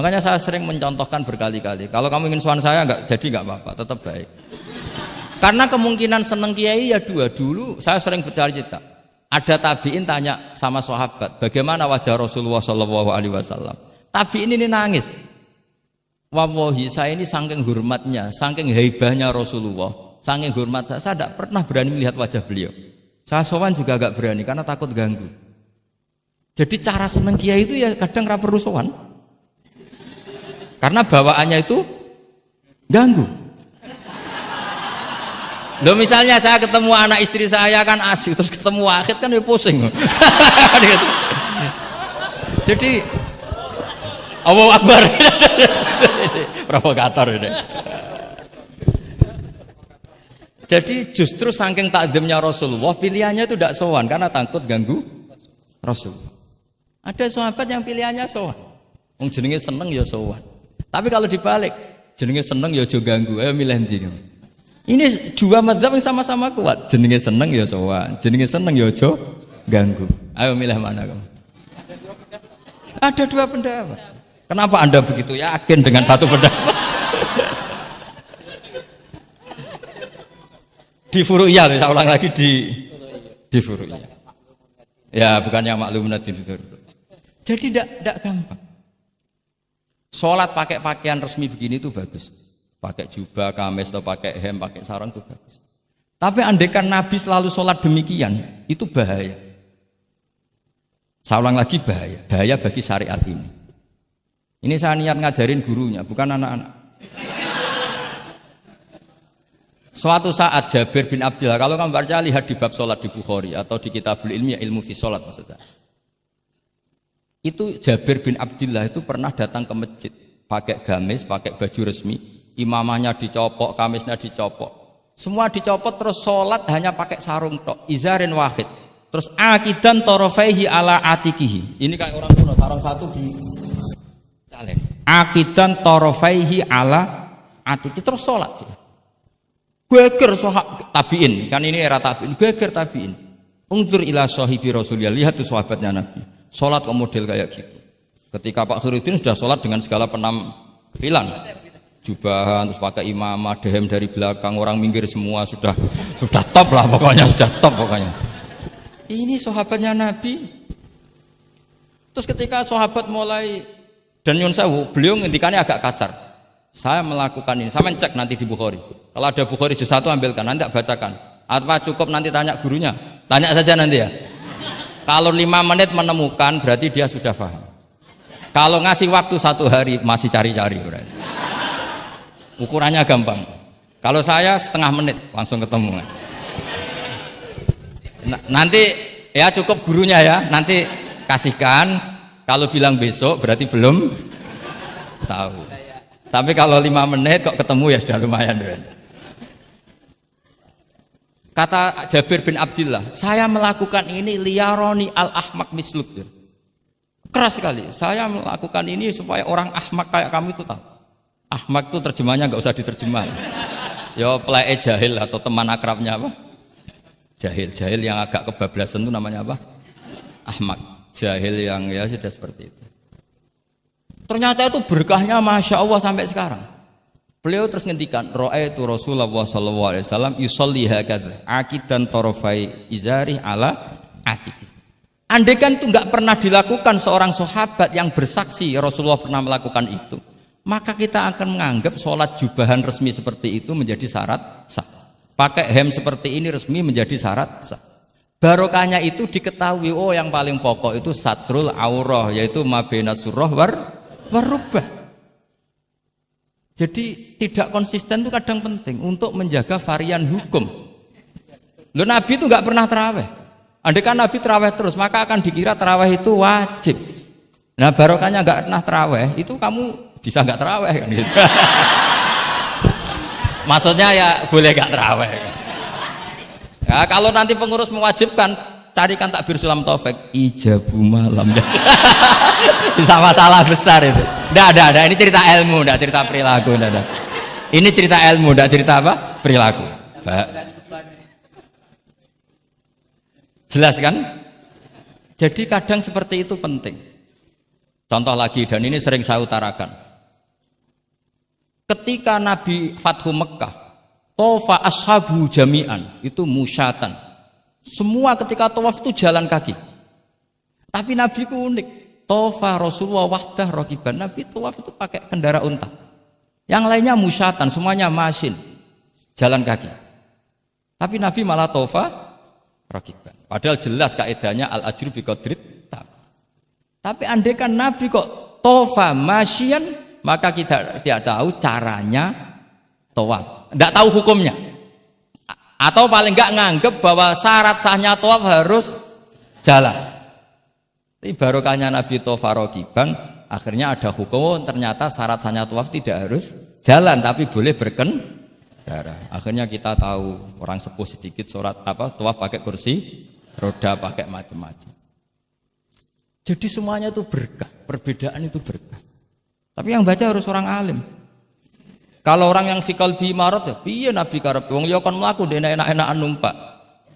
Makanya saya sering mencontohkan berkali-kali. Kalau kamu ingin sowan saya enggak jadi enggak apa-apa, tetap baik. Karena kemungkinan seneng kiai ya dua. Dulu saya sering bercerita. Ada tabiin tanya sama sahabat, bagaimana wajah Rasulullah Shallallahu Alaihi Wasallam. Tabiin ini nangis. Wallahi saya ini saking hormatnya, saking haibahnya Rasulullah, saking hormat saya tidak pernah berani melihat wajah beliau. Saya sowan juga agak berani karena takut ganggu. Jadi cara seneng kiai itu ya kadang ra perlu sowan. Karena bawaannya itu ganggu. Loh misalnya saya ketemu anak istri saya kan asik, terus ketemu Wahid kan ya pusing. Jadi Allahu Akbar. Provokator ini. Jadi justru saking takzimnya Rasulullah, pilihannya itu tidak sowan karena takut ganggu Rasul. Ada sahabat yang pilihannya sowan. Wong jenenge seneng ya sowan. Tapi kalau dibalik, jenenge seneng ya aja ganggu, ayo milih ndi. Ini dua mazhab yang sama-sama kuat. Jenenge seneng ya sowan, jenenge seneng ya aja ganggu. Ayo milih mana kamu? Ada dua pendapat. Kenapa Anda begitu yakin dengan satu pendapat? Di Furu'iyah, saya ulang lagi di Furu'iyah. Ya, bukannya maklum nanti itu. Jadi tidak gampang. Sholat pakai pakaian resmi begini itu bagus. Pakai jubah, kamis, atau pakai hem, pakai sarung itu bagus. Tapi andaikan Nabi selalu sholat demikian, itu bahaya. Saya ulang lagi bahaya. Bahaya bagi syariat ini. Ini saya niat ngajarin gurunya, bukan anak-anak. Suatu saat Jabir bin Abdillah, kalau kamu baca lihat di bab sholat di Bukhari atau di Kitabul Ilmi, ilmu fi sholat maksudnya. Itu Jabir bin Abdillah itu pernah datang ke masjid, pakai gamis, pakai baju resmi. Imamahnya dicopok, kamisnya dicopok, semua dicopot, terus sholat hanya pakai sarung tok, izarin wahid, terus akidan torofaihi ala atikihi. Ini kayak orang kuno, sarung satu di kalian. Akidan torofaihi ala atiki, terus sholat. Geger sahabat tabiin, kan ini era tabiin, geger tabiin. Ungzur ila sahibi Rasulillah, lihat tuh sahabatnya Nabi, sholat kok model kayak gitu. Ketika Pak Khairuddin sudah sholat dengan segala penampilan. Jubahan, terus pakai imamah, dehem dari belakang, orang minggir semua, sudah top lah pokoknya, sudah top pokoknya. Ini sahabatnya Nabi. Terus ketika sahabat mulai, dan nyun sewu, beliau ngendikannya agak kasar. Saya melakukan ini, saya mencek nanti di Bukhari. Kalau ada Bukhari juz 1 ambilkan, nanti tak bacakan. Apa cukup nanti tanya gurunya? Tanya saja nanti ya. Kalau 5 menit menemukan, berarti dia sudah paham. Kalau ngasih waktu 1 hari, masih cari-cari berarti. Ukurannya gampang. Kalau saya setengah menit langsung ketemu. Nanti ya cukup gurunya ya. Nanti kasihkan. Kalau bilang besok berarti belum tahu. Tapi kalau 5 menit kok ketemu ya sudah lumayan. Kata Jabir bin Abdillah, saya melakukan ini liyaroni al-ahmak misluk. Keras sekali. Saya melakukan ini supaya orang ahmak kayak kamu itu tahu. Ahmak itu terjemahnya nggak usah diterjemah. Ya pelai jahil atau teman akrabnya apa? Jahil yang agak kebablasan itu namanya apa? Ahmak. Jahil yang ya sudah seperti itu. Ternyata itu berkahnya masya Allah sampai sekarang. Beliau terus ngendikan, ra'aitu Rasulullah sallallahu alaihi wasallam yusolli hakadza, akidan tarafai izari ala atiki. Andaikan itu nggak pernah dilakukan seorang sahabat yang bersaksi Rasulullah pernah melakukan itu, maka kita akan menganggap sholat jubahan resmi seperti itu menjadi syarat sah. Pakai hem seperti ini resmi menjadi syarat sah. Barokahnya itu diketahui, oh yang paling pokok itu satrul aurah, yaitu mabena surah warubah. Jadi tidak konsisten itu kadang penting untuk menjaga varian hukum. Loh, Nabi itu nggak pernah terawih. Andaikan Nabi terawih terus, maka akan dikira terawih itu wajib. Nah barokahnya nggak pernah terawih, itu kamu bisa nggak terawih kan gitu. Maksudnya ya boleh nggak terawih. Ya, kalau nanti pengurus mewajibkan, carikan takbir sulam taufik ijabu malam. Bisa masalah besar itu. Nggak ada. Ini cerita ilmu, nggak cerita perilaku. Nggak. Ini cerita ilmu, nggak cerita apa? Perilaku. Jelas kan? Jadi kadang seperti itu penting. Contoh lagi, dan ini sering saya utarakan. Ketika Nabi Fathu Mekah, tofa ashabu jami'an, itu musyatan. Semua ketika tawaf itu jalan kaki. Tapi Nabi itu unik. Tofa Rasulullah wahdah rokiban. Nabi tawaf itu pakai kendaraan unta. Yang lainnya musyatan, semuanya masin. Jalan kaki. Tapi Nabi malah tofa rokiban. Padahal jelas kaidahnya al-ajru biqadrit. Tapi andaikan Nabi kok tofa masyian, maka kita tidak tahu caranya tawaf. Tidak tahu hukumnya. Atau paling enggak nganggep bahwa syarat sahnya tawaf harus jalan. Tapi barokahnya Nabi tofa rokiban, akhirnya ada hukum, ternyata syarat sahnya tawaf tidak harus jalan, tapi boleh berkendara. Akhirnya kita tahu orang sepuh sedikit tawaf pakai kursi roda, pakai macam-macam. Jadi semuanya itu berkah, perbedaan itu berkah. Tapi yang baca harus orang alim. Kalau orang yang fikal bi marot ya piye Nabi karep wong ya kon mlaku ndek enak-enakan numpak.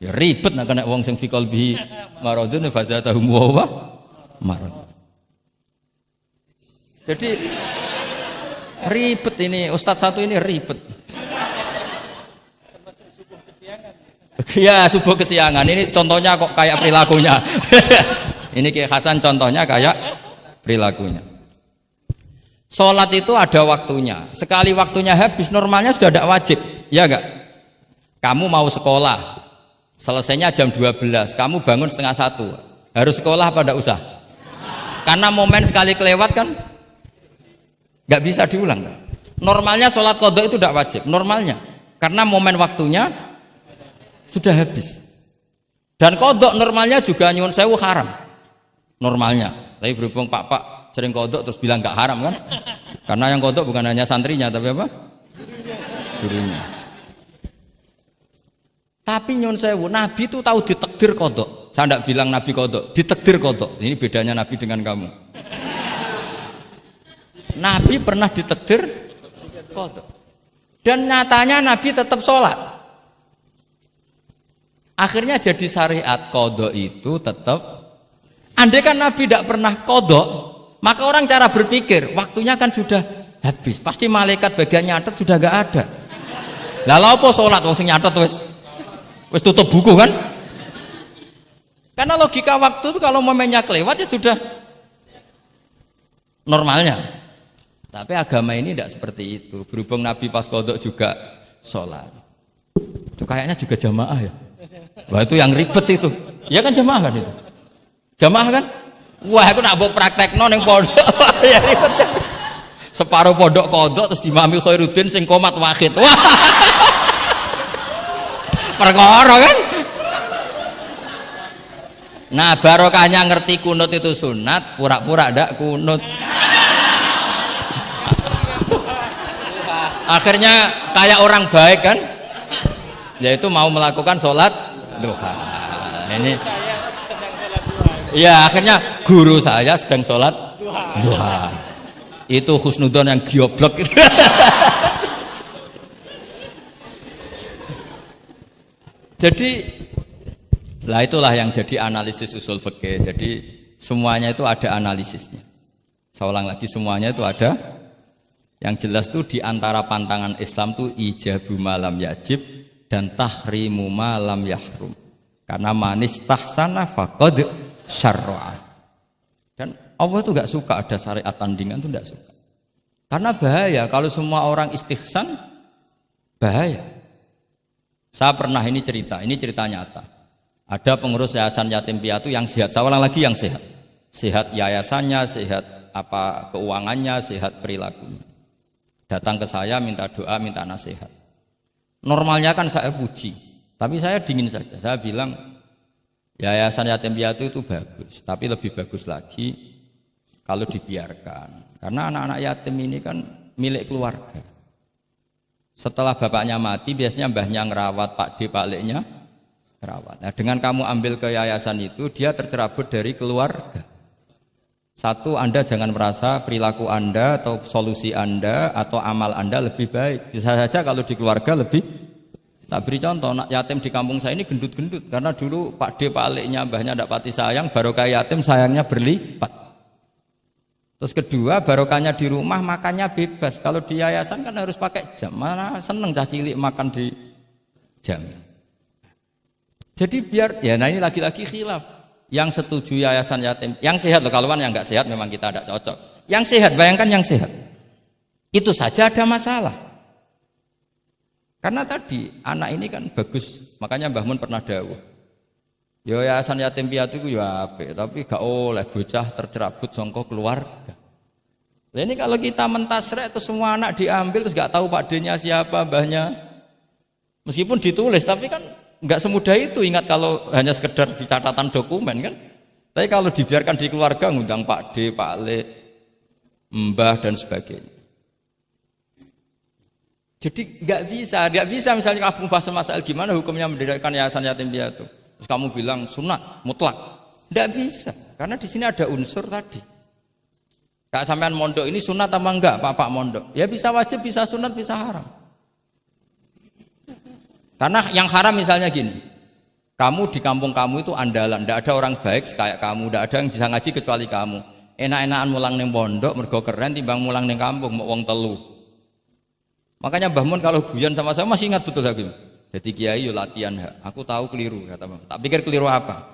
Ya ribet nek kena wong sing fikal bi marodun fazatahum wa marot. Jadi ribet ini ustadz satu ini ribet. Ya subuh kesiangan ini contohnya kok kayak perilakunya. Ini Kiai Hasan contohnya kayak perilakunya. Sholat itu ada waktunya. Sekali waktunya habis normalnya sudah tidak wajib, ya enggak? Kamu mau sekolah, selesainya jam 12, kamu bangun setengah 1, harus sekolah apa tidak usah? Karena momen sekali kelewat kan, nggak bisa diulang. Kan? Normalnya sholat qadha itu tidak wajib, normalnya, karena momen waktunya sudah habis. Dan qadha normalnya juga nyuwun sewu haram, normalnya. Tapi berhubung Pak sering kodok terus bilang nggak haram kan? Karena yang kodok bukan hanya santrinya tapi apa? Gurunya. Tapi nyun sewu, Nabi itu tahu ditakdir kodok. Saya tidak bilang Nabi kodok, ditakdir kodok. Ini bedanya Nabi dengan kamu. Nabi pernah ditakdir kodok. Dan nyatanya Nabi tetap sholat. Akhirnya jadi syariat kodok itu tetap. Andai kan Nabi tidak pernah kodok, maka orang cara berpikir, waktunya kan sudah habis. Pasti malaikat bagian nyatet sudah gak ada. Lalu apa sholat? Wong sing nyatet wis tutup buku kan? Karena logika waktu itu kalau momennya kelewat ya sudah normalnya. Tapi agama ini tidak seperti itu. Berhubung Nabi pas kodok juga sholat. Itu kayaknya juga jamaah ya. Wah itu yang ribet itu. Ya kan jamaah kan itu. Jamaah kan? Wah, aku nak mbok praktekno ning pondok. Ya ribet. Separuh pondok kodok terus dimami Khairuddin sing komat wahid. Wah. Perkara kan? Nah, barokahnya ngerti kunut itu sunat, pura-pura ndak kunut. Akhirnya kayak orang baik kan? Yaitu mau melakukan sholat duha. Ini ya akhirnya guru saya sedang sholat duha. Itu husnudon yang gioblok. Jadi lah itulah yang jadi analisis usul fikih. Jadi semuanya itu ada analisisnya. Saya ulang lagi, semuanya itu ada. Yang jelas itu di antara pantangan Islam itu ijabu malam yajib dan tahrimu malam yahrum. Karena manis tahsana faqad syarra'a. Dan Allah itu enggak suka ada syariat tandingan, itu enggak suka. Karena bahaya kalau semua orang istihsan, bahaya. Saya pernah ini cerita nyata. Ada pengurus yayasan yatim piatu yang sehat. Saya ulang lagi, yang sehat. Sehat yayasannya, sehat apa keuangannya, sehat perilakunya. Datang ke saya minta doa, minta nasihat. Normalnya kan saya puji, tapi saya dingin saja. Saya bilang yayasan yatim piatu itu bagus, tapi lebih bagus lagi kalau dibiarkan. Karena anak-anak yatim ini kan milik keluarga. Setelah bapaknya mati, biasanya mbahnya ngerawat, Pak D, Pak Leknya ngerawat. Nah, dengan kamu ambil ke yayasan itu, dia tercerabut dari keluarga. Satu, Anda jangan merasa perilaku Anda atau solusi Anda atau amal Anda lebih baik. Bisa saja kalau di keluarga lebih. Tak beri contoh, anak yatim di kampung saya ini gendut-gendut. Karena dulu Pak D, Pak Leknya, mbahnya tidak pati sayang, barokah yatim sayangnya berlipat. Terus kedua, barokahnya di rumah makannya bebas. Kalau di yayasan kan harus pakai jam. Mana seneng cah cilik makan di jam. Jadi biar ya, nah ini lagi-lagi khilaf. Yang setuju yayasan yatim, yang sehat loh, kalau yang nggak sehat memang kita tidak cocok. Yang sehat, bayangkan yang sehat. Itu saja ada masalah. Karena tadi anak ini kan bagus, makanya Mbah Mun pernah dawuh. Ya yayasan yatim piatu itu ya apik, tapi gak oleh bocah tercerabut sangka keluarga. Nah ini kalau kita mentasrek terus semua anak diambil terus gak tahu Pak D-nya siapa, mbahnya. Meskipun ditulis tapi kan gak semudah itu, ingat kalau hanya sekedar di catatan dokumen kan. Tapi kalau dibiarkan di keluarga ngundang Pak D, Pak Le, Mbah dan sebagainya. Jadi gak bisa misalnya kamu bahas masalah gimana hukumnya mendirikan yayasan yatim piatu. Terus kamu bilang sunat mutlak, tidak bisa, karena di sini ada unsur tadi. Kak sampean mondok ini sunat apa enggak, Pak mondok? Ya bisa wajib, bisa sunat, bisa haram. Karena yang haram misalnya gini, kamu di kampung kamu itu andalan, tidak ada orang baik kayak kamu, tidak ada yang bisa ngaji kecuali kamu. Enak-enakan mulang neng pondok, mergo keren timbang mulang neng kampung, mau wong telu. Makanya Mbah Mun kalau guyon sama saya masih ingat betul lagi. Jadi kiai yo latihan, aku tahu keliru kata Mbah. Tak pikir keliru apa?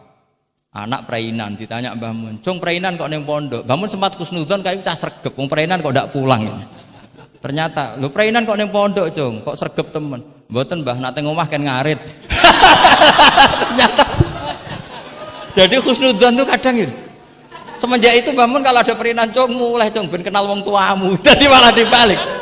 Anak prainan ditanya Mbah Mun, "Cung prainan kok ning pondok?" Mbah Mun sempat kusnudon kayak cah sregep, wong prainan kok ndak pulang. Ternyata, "Lho prainan kok ning pondok, Cung? Kok sregep temen?" "Mboten, Mbah, nate ngomah kan ngarit." Ternyata. Jadi kusnudon tuh kadang gitu. Semenjak itu Mbah Mun kalau ada prainan, "Cung, mulai Cung ben kenal wong tuamu." Jadi malah dibalik.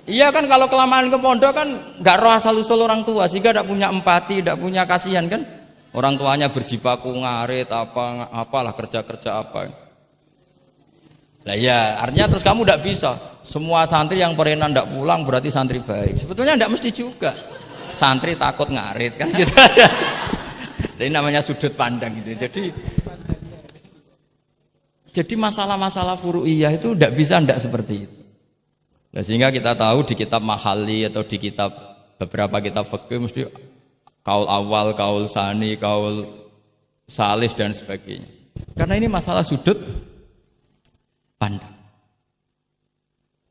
Iya kan kalau kelamaan ke pondok kan nggak roh asal usul orang tua sehingga tidak punya empati, tidak punya kasihan kan. Orang tuanya berjibaku ngarit apalah kerja apa. Lah ya artinya terus kamu tidak bisa. Semua santri yang perenan tidak pulang berarti santri baik. Sebetulnya tidak mesti juga. Santri takut ngarit kan gitu. Ini namanya sudut pandang gitu. Jadi masalah-masalah furu'iyah itu tidak bisa tidak seperti itu. Nah, sehingga kita tahu di kitab Mahali atau di kitab beberapa kitab fikih mesti kaul awal, kaul sani, kaul salis dan sebagainya. Karena ini masalah sudut pandang.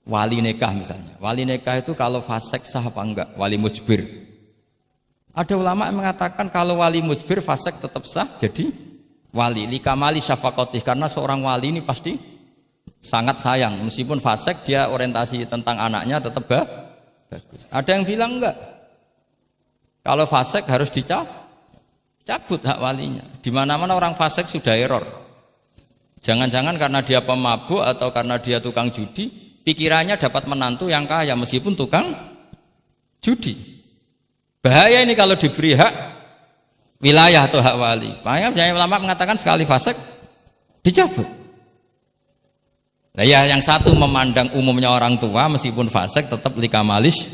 Wali nikah misalnya. Wali nikah itu kalau fasik sah apa enggak? Wali mujbir. Ada ulama yang mengatakan kalau wali mujbir fasik tetap sah jadi wali. Likamali syafaqatih, karena seorang wali ini pasti sangat sayang, meskipun fasik dia orientasi tentang anaknya tetap bagus. Ada yang bilang enggak, kalau fasik harus dicabut hak walinya. Di mana-mana orang fasik sudah error. Jangan-jangan karena dia pemabuk atau karena dia tukang judi, pikirannya dapat menantu yang kaya meskipun tukang judi. Bahaya ini kalau diberi hak wilayah atau hak wali. Makanya ulama mengatakan sekali fasik dicabut. Nah ya yang satu memandang umumnya orang tua meskipun fasik tetap likamalis.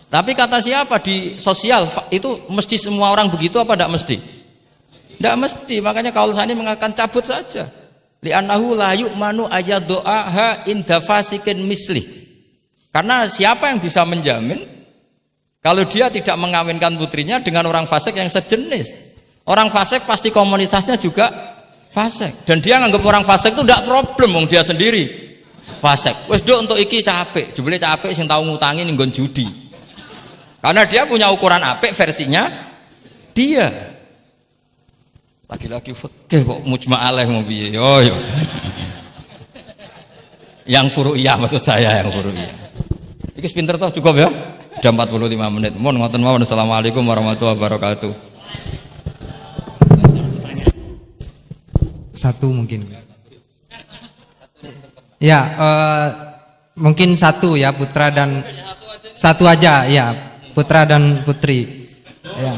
Tapi kata siapa di sosial itu mesti semua orang begitu apa tidak mesti? Tidak mesti. Makanya kaul sani mengatakan cabut saja. Li'annahu la yu'manu ayadu'aha inda fasikin mislih. Karena siapa yang bisa menjamin kalau dia tidak mengawinkan putrinya dengan orang fasik yang sejenis? Orang fasik pasti komunitasnya juga fasik, dan dia nganggap orang fasik itu tidak problem, wong dia sendiri fasik. Wes dok untuk iki capek, jebule capek sing tahu ngutangi ning nggon judi. Karena dia punya ukuran apik versinya dia. Lagi-lagi fikih kok mujma' alaih mau piye? Yo. Yang furu'iyah maksud saya, yang furu'iyah. Iki pinter toh cukup ya? Sudah 45 menit. Mohon ngoten mawon. Assalamualaikum warahmatullahi wabarakatuh. Satu mungkin. Ya, mungkin satu ya putra dan satu aja ya putra dan putri. Ya,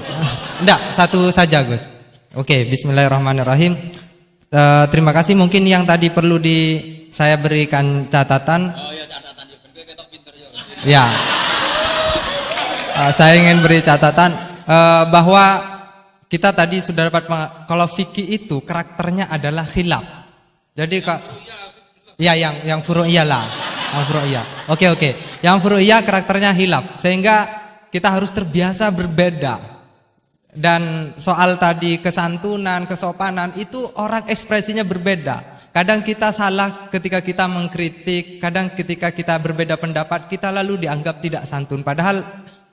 enggak satu saja Gus. Oke, Bismillahirrahmanirrahim. Terima kasih. Mungkin yang tadi perlu saya berikan catatan. Oh ya catatan ya. Saya ingin beri catatan bahwa kita tadi sudah dapat kalau fikih itu karakternya adalah khilaf. Jadi ya yang furu'iyah lah, yang furu'iyah. Oke. Yang furu'iyah karakternya khilaf sehingga kita harus terbiasa berbeda. Dan soal tadi kesantunan, kesopanan itu orang ekspresinya berbeda. Kadang kita salah ketika kita mengkritik, kadang ketika kita berbeda pendapat, kita lalu dianggap tidak santun. Padahal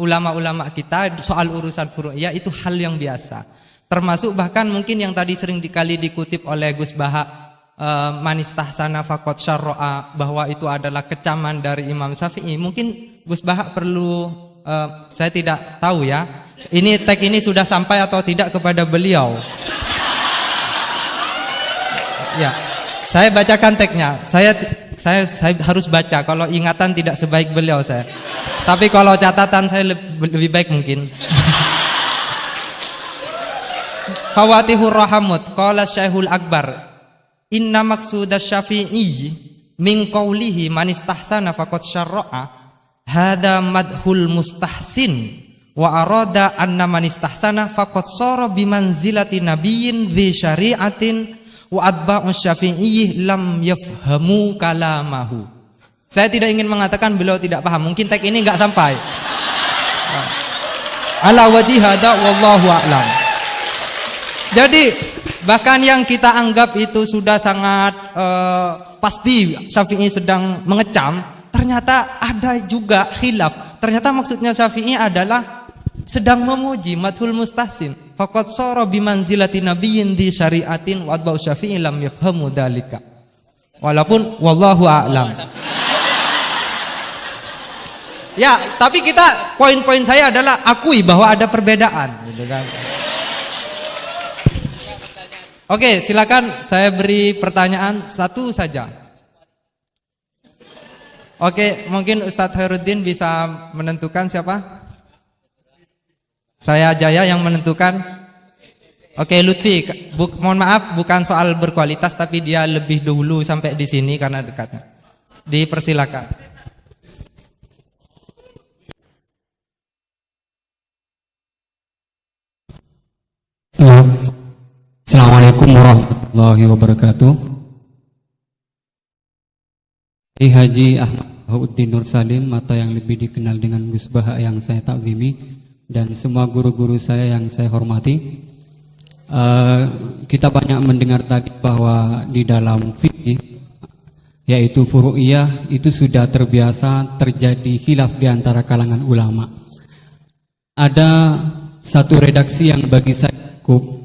ulama-ulama kita soal urusan furu'iyah itu hal yang biasa. Termasuk bahkan mungkin yang tadi sering dikali dikutip oleh Gus Baha, manistahsana faqad syarra'a, bahwa itu adalah kecaman dari Imam Syafi'i. Mungkin Gus Baha perlu, saya tidak tahu ya, ini tag ini sudah sampai atau tidak kepada beliau. Ya, saya bacakan tagnya. Saya harus baca. Kalau ingatan tidak sebaik beliau saya. Tapi kalau catatan saya lebih baik mungkin. Fawatihur Rahamut qala Syekhul Akbar inna maqsudas Syafi'i min qawlihi man istahsana faqad syarra'a hada madhul mustahsin wa arada anna man istahsana faqad sara bimanzilati nabiyyin dzi syari'atin wa atba'u Syafi'i lam yafhamu kalamahu. Saya tidak ingin mengatakan beliau tidak paham, mungkin tag ini enggak sampai. Ala wajhi hada wallahu a'lam. Jadi bahkan yang kita anggap itu sudah sangat pasti Syafi'i sedang mengecam, ternyata ada juga khilaf. Ternyata maksudnya Syafi'i adalah sedang memuji, madhul mustahsin. Faqad sara bimanzilati nabiyyin di syari'atin wa atba'u Syafi'i lam yafhamu dzalika. Walaupun wallahu a'lam. Ya, tapi kita poin-poin saya adalah akui bahwa ada perbedaan, gitu kan. Oke, silakan saya beri pertanyaan satu saja. Oke, mungkin Ustadz Khairuddin bisa menentukan siapa? Saya Jaya yang menentukan. Oke, Lutfi, mohon maaf bukan soal berkualitas tapi dia lebih dahulu sampai di sini karena dekatnya. Dipersilakan. Assalamualaikum warahmatullahi wabarakatuh. Haji Ahmad Bahauddin Nur Salim atau yang lebih dikenal dengan Gus Baha yang saya takzimi dan semua guru-guru saya yang saya hormati. Kita banyak mendengar tadi bahwa di dalam fikih yaitu furu'iyah itu sudah terbiasa terjadi khilaf di antara kalangan ulama. Ada satu redaksi yang bagi saya cukup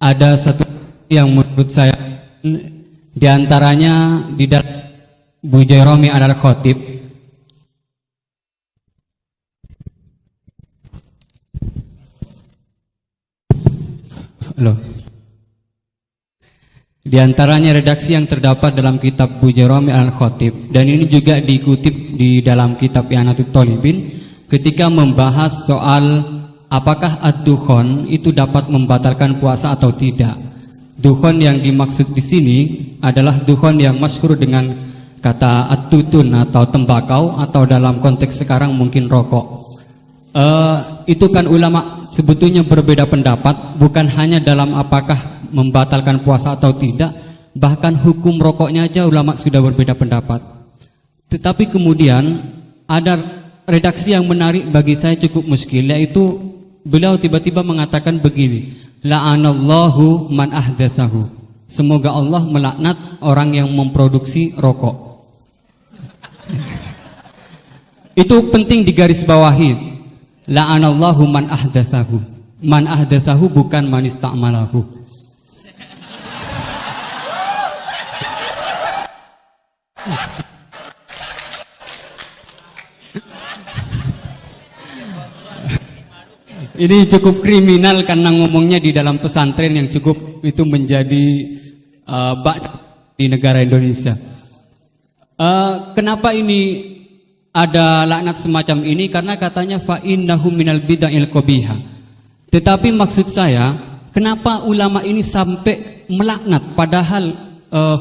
ada satu yang menurut saya diantaranya di dalam Bujairami al-Khatib di antaranya redaksi yang terdapat dalam kitab Bujairami al-Khatib dan ini juga dikutip di dalam kitab I'anatul Talibin ketika membahas soal apakah ad-dukhon itu dapat membatalkan puasa atau tidak. Dukhon yang dimaksud di sini adalah dukhon yang masyhur dengan kata at-tutun atau tembakau atau dalam konteks sekarang mungkin rokok. Itu kan ulama sebetulnya berbeda pendapat, bukan hanya dalam apakah membatalkan puasa atau tidak, bahkan hukum rokoknya aja ulama sudah berbeda pendapat. Tetapi kemudian ada redaksi yang menarik bagi saya cukup muskil, yaitu beliau tiba-tiba mengatakan begini, la'anallahu man ahdatsahu. Semoga Allah melaknat orang yang memproduksi rokok. Itu penting digarisbawahi. La'anallahu man ahdatsahu. Man ahdatsahu bukan man ista'malahu. Ini cukup kriminal karena ngomongnya di dalam pesantren yang cukup itu menjadi di negara Indonesia. Kenapa ini ada laknat semacam ini? Karena katanya fa innahu minal bid'il qabihah. Tetapi maksud saya, kenapa ulama ini sampai melaknat padahal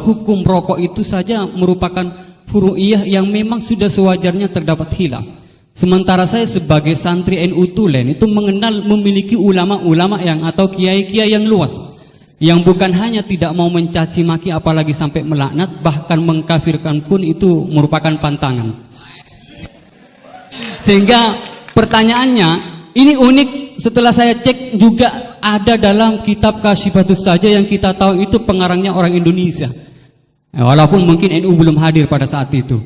hukum rokok itu saja merupakan furu'iyah yang memang sudah sewajarnya terdapat khilaf. Sementara saya sebagai santri NU Tulen itu mengenal memiliki ulama-ulama yang atau kiai-kiai yang luas, yang bukan hanya tidak mau mencaci maki apalagi sampai melaknat, bahkan mengkafirkan pun itu merupakan pantangan. Sehingga pertanyaannya ini unik, setelah saya cek juga ada dalam kitab Kasyifatus saja yang kita tahu itu pengarangnya orang Indonesia. Walaupun mungkin NU belum hadir pada saat itu.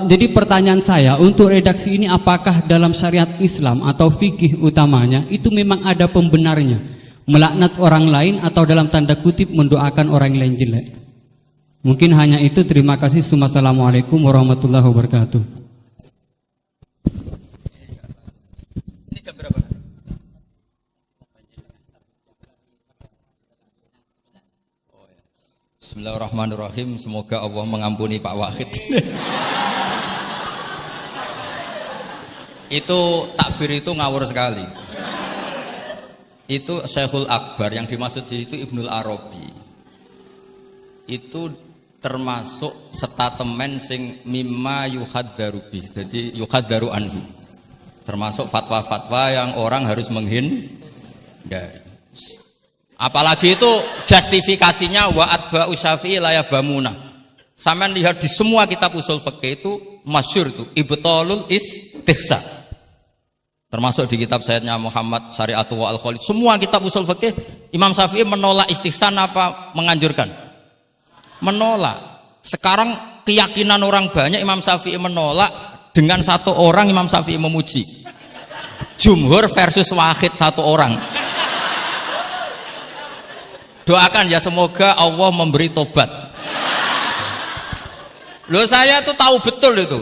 Jadi pertanyaan saya untuk redaksi ini, apakah dalam syariat Islam atau fikih utamanya itu memang ada pembenarnya, melaknat orang lain atau dalam tanda kutip mendoakan orang lain jelek? Mungkin hanya itu. Terima kasih. Assalamualaikum warahmatullahi wabarakatuh. Ini jam berapa? Bismillahirrahmanirrahim. Semoga Allah mengampuni Pak Wahid. Itu takbir itu ngawur sekali. Itu Syekhul Akbar, yang dimaksud di situ Ibnul Arabi. Itu termasuk statement sing mimma yuhaddaru bih. Jadi yuhaddaru anhu. Termasuk fatwa-fatwa yang orang harus menghindari. Apalagi itu justifikasinya wa atba'u syafi'i la yabamuna. Sampean lihat di semua kitab usul fikih itu masyhur itu ibtalul istihsan. Termasuk di kitab Sayyidina Muhammad Syari'atu wa al-Khalid. Semua kitab usul fikih Imam Syafi'i menolak istihsan apa menganjurkan? Menolak. Sekarang keyakinan orang banyak Imam Syafi'i menolak, dengan satu orang Imam Syafi'i memuji. Jumhur versus wahid satu orang. Doakan ya semoga Allah memberi tobat. Loh, saya tuh tahu betul itu.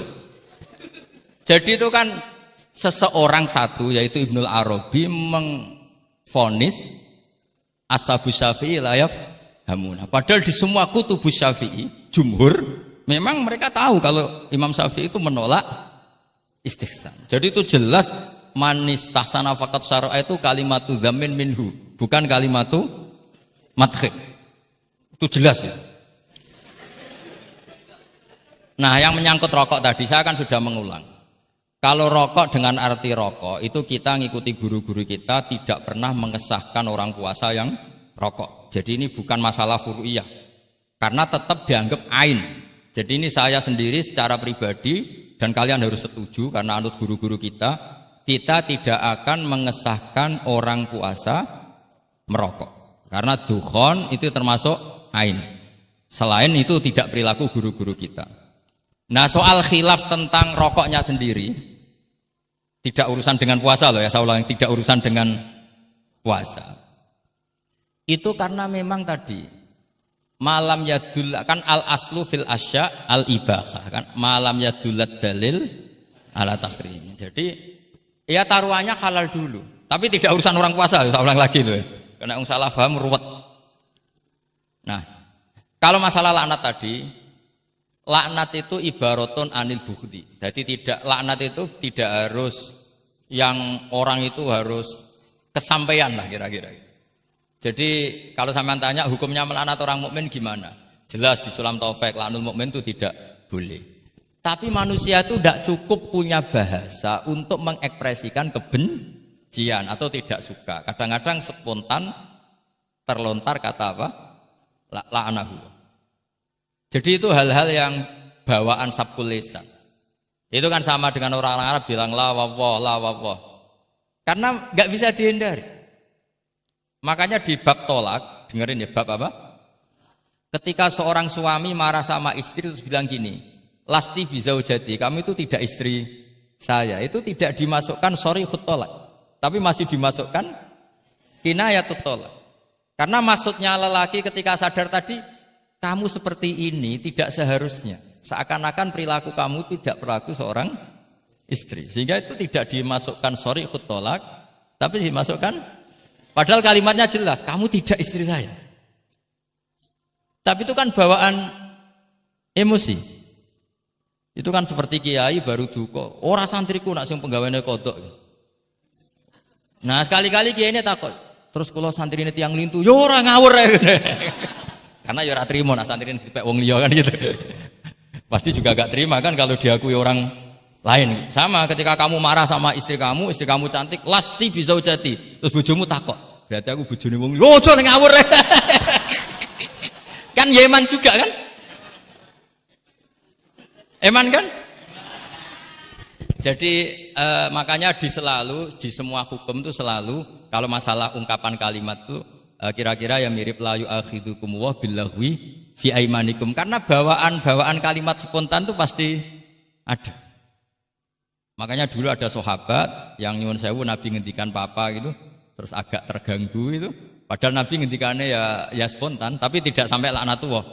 Jadi itu kan seseorang satu, yaitu Ibnul Arabi, mengvonis ashabu Syafi'i la yafhamuna. Padahal di semua kutubus Syafi'i, jumhur, memang mereka tahu kalau Imam Syafi'i itu menolak istihsan. Jadi itu jelas manis tahsana faqat syara'a itu kalimatu dzamin minhu, bukan kalimatu madkhib. Itu jelas ya. Nah, yang menyangkut rokok tadi saya kan sudah mengulang. Kalau rokok dengan arti rokok itu kita ngikuti guru-guru kita, tidak pernah mengesahkan orang puasa yang rokok. Jadi ini bukan masalah furu'iyah, karena tetap dianggap ain. Jadi ini saya sendiri secara pribadi, dan kalian harus setuju karena anut guru-guru kita tidak akan mengesahkan orang puasa merokok. Karena dukhon itu termasuk ain. Selain itu tidak perilaku guru-guru kita. Nah, soal khilaf tentang rokoknya sendiri tidak urusan dengan puasa loh ya, saya ulang, tidak urusan dengan puasa. Itu karena memang tadi malam yadul kan al aslu fil asya al ibahah kan, malam yadulat dalil ala tahrim. Jadi ya taruhannya halal dulu, tapi tidak urusan orang puasa, saya ulang lagi loh ya. Karena yang salah paham ruwet. Nah, kalau masalah laknat tadi, laknat itu ibaratun anil bukhdi. Jadi tidak, laknat itu tidak harus yang orang itu harus kesampaian lah kira-kira. Jadi kalau sampean tanya hukumnya melaknat orang mukmin gimana? Jelas di Sulam Taufik laknul mukmin itu tidak boleh. Tapi manusia itu tidak cukup punya bahasa untuk mengekspresikan kebencian atau tidak suka. Kadang-kadang spontan terlontar kata apa? La'anahu. Jadi itu hal-hal yang bawaan sabkul lisan. Itu kan sama dengan orang Arab bilang la wawah. Karena nggak bisa dihindari. Makanya di bab tolak, dengerin ya, bab apa? Ketika seorang suami marah sama istri terus bilang gini, lasti bizaujati, kamu itu tidak istri saya. Itu tidak dimasukkan sharihut tolak, tapi masih dimasukkan kinayatut tolak. Karena maksudnya lelaki ketika sadar tadi, kamu seperti ini tidak seharusnya. Seakan-akan perilaku kamu tidak perilaku seorang istri. Sehingga itu tidak dimasukkan sharihut tolak, tapi dimasukkan, padahal kalimatnya jelas, kamu tidak istri saya. Tapi itu kan bawaan emosi. Itu kan seperti kiai baru duka, ora santriku nak sing penggaweane kodok. Nah, sekali-kali kiai ini takut. Terus kalau santri ini tiang lintu, yo ora ngawur ya. Karena yo ora trimo nak santri ini dipek wong liya kan gitu. Pasti juga gak terima kan kalau diakui orang lain. Sama ketika kamu marah sama istri kamu cantik, lasti bizaujati. Terus bojomu takut. Berarti aku bojone wong liya. Ojo ngawur. Kan Yeman juga kan? Eman kan? Jadi makanya di semua hukum itu selalu kalau masalah ungkapan kalimat itu kira-kira yang mirip la yu'akhidukum wa billaghwi fi aimanikum, karena bawaan kalimat spontan itu pasti ada. Makanya dulu ada sahabat yang nyuwun sewu Nabi ngendikan papa gitu, terus agak terganggu itu, padahal Nabi ngendikannya ya spontan, tapi tidak sampai laknatullah.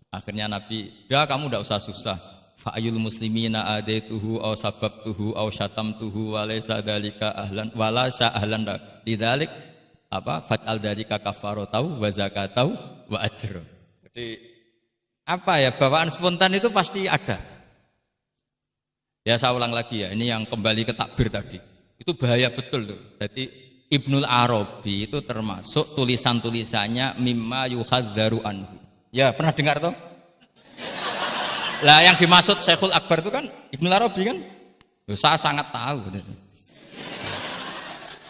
Akhirnya Nabi, "Dah kamu tidak usah susah. Fa'ayul muslimina adaituhu aw sababtuhu aw syatamtuhu wa laysa dzalika ahlan wa la ahlan lidzalik faj'al dzalika kafaratau wa zakatau wa ajra." Jadi bawaan spontan itu pasti ada. Ya saya ulang lagi ya, ini yang kembali ke takbir tadi. Itu bahaya betul tuh. Jadi Ibnul Arabi itu termasuk tulisan-tulisannya mimma yuhadzaru anhu. Ya, pernah dengar toh? Lah yang dimaksud Syekhul Akbar itu kan Ibnul Arabi kan? Saya sangat tahu.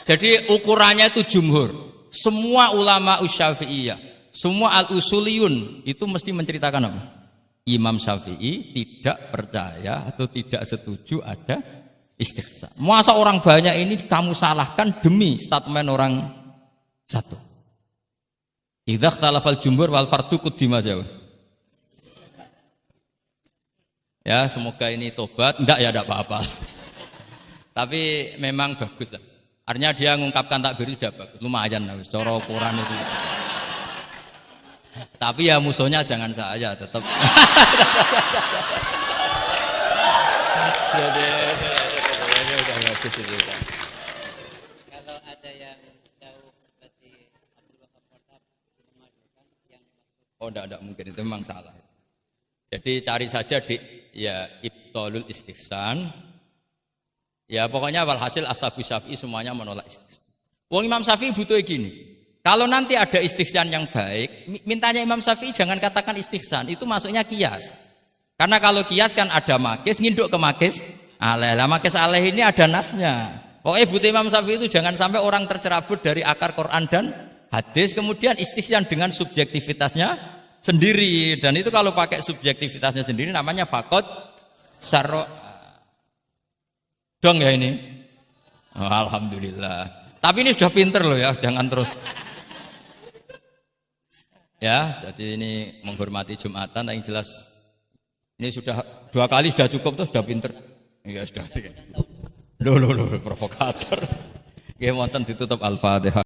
Jadi ukurannya itu jumhur. Semua ulama Syafi'iyah, semua al-usuliyun itu mesti menceritakan apa? Imam Syafi'i tidak percaya atau tidak setuju ada istighsa. Masa orang banyak ini kamu salahkan demi statement orang satu? Idza ikhtalafal jumhur wal fardu quddima jawab. Ya, semoga ini tobat. Enggak ya, enggak apa-apa. Tapi memang bagus lah. Artinya dia mengungkapkan takbir itu sudah bagus. Lumayan lah, cara ukuran itu. Tapi ya musuhnya jangan saya tetap. Kalau ada yang jauh seperti Abdul Wahab Mu'tab memadukan yang dimaksud. Oh enggak mungkin, itu memang salah. Jadi cari saja di Ibtalul Istihsan. Ya pokoknya walhasil ashabu Syafi'i semuanya menolak istihsan. Wong Imam Syafi'i butuh gini. Kalau nanti ada istihsan yang baik, mintanya Imam Syafi'i jangan katakan istihsan, itu masuknya kias. Karena kalau kias kan ada makis, nginduk ke makis aleh. Lah makis aleh ini ada nasnya. Pokoknya butuh Imam Syafi'i itu jangan sampai orang tercerabut dari akar Quran dan hadis, kemudian istihsan dengan subjektivitasnya sendiri. Dan itu kalau pakai subjektivitasnya sendiri namanya fakot sarro. Dong ya ini. Oh, alhamdulillah. Tapi ini sudah pinter loh ya, jangan terus. Ya, jadi ini menghormati Jumatan, yang jelas ini sudah 2 kali sudah cukup tuh, sudah pinter. Iya sudah. Loh, provokator. Nggih wonten ditutup Al-Fatihah.